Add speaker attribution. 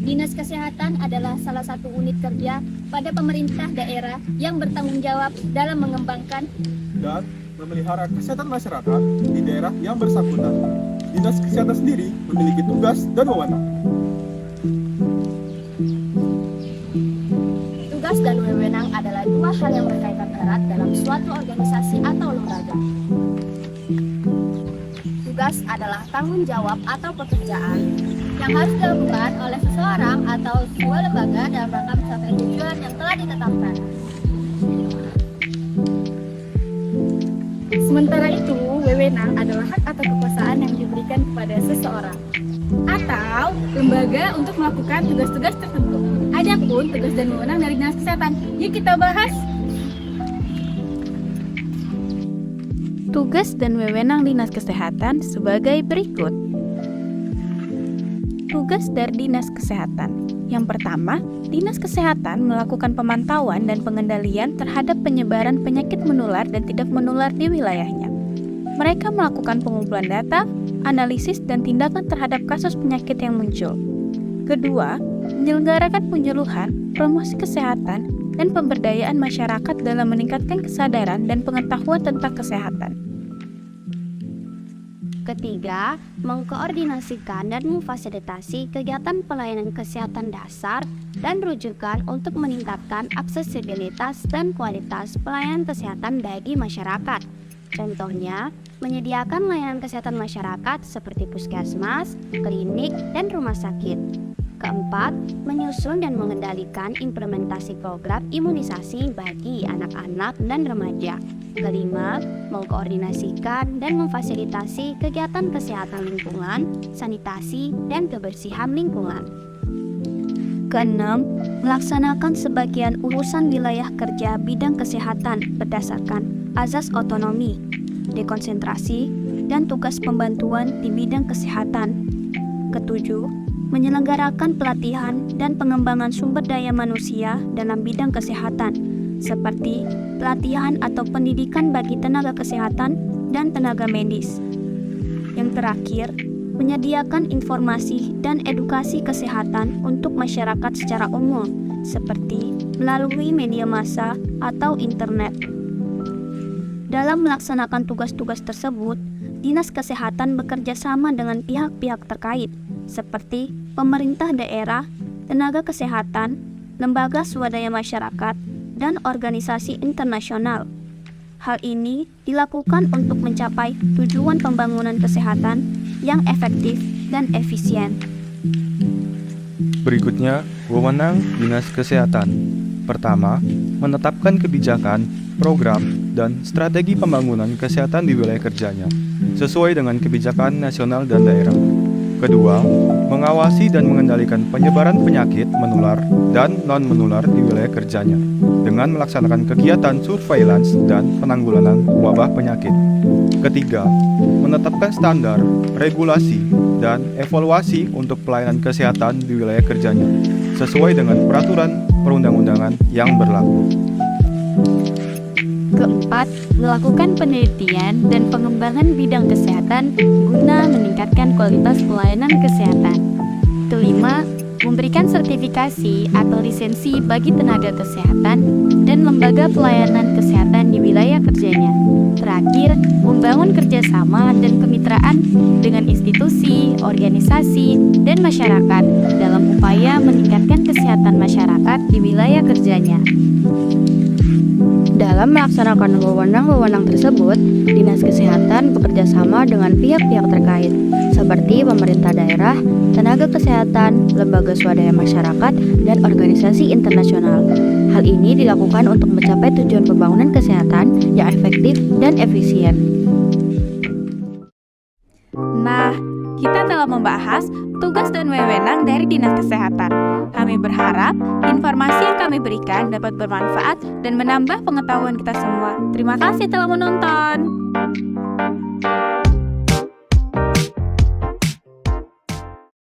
Speaker 1: Dinas Kesehatan adalah salah satu unit kerja pada pemerintah daerah yang bertanggung jawab dalam mengembangkan
Speaker 2: dan memelihara kesehatan masyarakat di daerah yang bersangkutan. Dinas Kesehatan sendiri memiliki tugas dan wewenang.
Speaker 1: tugas dan wewenang adalah dua hal yang berkaitan erat dalam suatu organisasi atau lembaga. Tugas adalah tanggung jawab atau pekerjaan yang harus dilakukan oleh seseorang atau sebuah lembaga dalam rangka mencapai tujuan yang telah ditetapkan. Sementara itu, wewenang adalah hak atau kekuasaan yang diberikan kepada seseorang atau lembaga untuk melakukan tugas-tugas tertentu. Adapun tugas dan wewenang dari Dinas Kesehatan, yuk kita bahas.
Speaker 3: Tugas dan wewenang Dinas Kesehatan sebagai berikut. Tugas dari Dinas Kesehatan. Yang pertama, Dinas Kesehatan melakukan pemantauan dan pengendalian terhadap penyebaran penyakit menular dan tidak menular di wilayahnya. Mereka melakukan pengumpulan data, analisis, dan tindakan terhadap kasus penyakit yang muncul. Kedua, menyelenggarakan penyuluhan, promosi kesehatan, dan pemberdayaan masyarakat dalam meningkatkan kesadaran dan pengetahuan tentang kesehatan.
Speaker 4: Ketiga, mengkoordinasikan dan memfasilitasi kegiatan pelayanan kesehatan dasar dan rujukan untuk meningkatkan aksesibilitas dan kualitas pelayanan kesehatan bagi masyarakat. Contohnya, menyediakan layanan kesehatan masyarakat seperti puskesmas, klinik, dan rumah sakit. Keempat, menyusun dan mengendalikan implementasi program imunisasi bagi anak-anak dan remaja. Kelima, mengkoordinasikan dan memfasilitasi kegiatan kesehatan lingkungan, sanitasi, dan kebersihan lingkungan.
Speaker 3: Keenam, melaksanakan sebagian urusan wilayah kerja bidang kesehatan berdasarkan azas otonomi, dekonsentrasi, dan tugas pembantuan di bidang kesehatan. Ketujuh, menyelenggarakan pelatihan dan pengembangan sumber daya manusia dalam bidang kesehatan, seperti pelatihan atau pendidikan bagi tenaga kesehatan dan tenaga medis. Yang terakhir, menyediakan informasi dan edukasi kesehatan untuk masyarakat secara umum, seperti melalui media massa atau internet. Dalam melaksanakan tugas-tugas tersebut, Dinas Kesehatan bekerja sama dengan pihak-pihak terkait, seperti pemerintah daerah, tenaga kesehatan, lembaga swadaya masyarakat, dan organisasi internasional. Hal ini dilakukan untuk mencapai tujuan pembangunan kesehatan yang efektif dan efisien.
Speaker 5: Berikutnya, wewenang Dinas Kesehatan. Pertama, menetapkan kebijakan, program, dan strategi pembangunan kesehatan di wilayah kerjanya, sesuai dengan kebijakan nasional dan daerah. Kedua, mengawasi dan mengendalikan penyebaran penyakit menular dan non-menular di wilayah kerjanya dengan melaksanakan kegiatan surveillance dan penanggulangan wabah penyakit. Ketiga, menetapkan standar, regulasi, dan evaluasi untuk pelayanan kesehatan di wilayah kerjanya sesuai dengan peraturan perundang-undangan yang berlaku.
Speaker 3: Keempat, melakukan penelitian dan pengembangan bidang kesehatan guna meningkatkan kualitas pelayanan kesehatan. Kelima, memberikan sertifikasi atau lisensi bagi tenaga kesehatan dan lembaga pelayanan kesehatan di wilayah kerjanya. Terakhir, membangun kerjasama dan kemitraan dengan institusi, organisasi, dan masyarakat dalam upaya meningkatkan kesehatan masyarakat di wilayah kerjanya. Dalam melaksanakan wewenang-wewenang tersebut, Dinas Kesehatan bekerja sama dengan pihak-pihak terkait, seperti pemerintah daerah, tenaga kesehatan, lembaga swadaya masyarakat, dan organisasi internasional. Hal ini dilakukan untuk mencapai tujuan pembangunan kesehatan yang efektif dan efisien. Nah, kita telah membahas tugas dan wewenang dari Dinas Kesehatan. Kami berharap informasi yang kami berikan dapat bermanfaat dan menambah pengetahuan kita semua. Terima kasih telah menonton.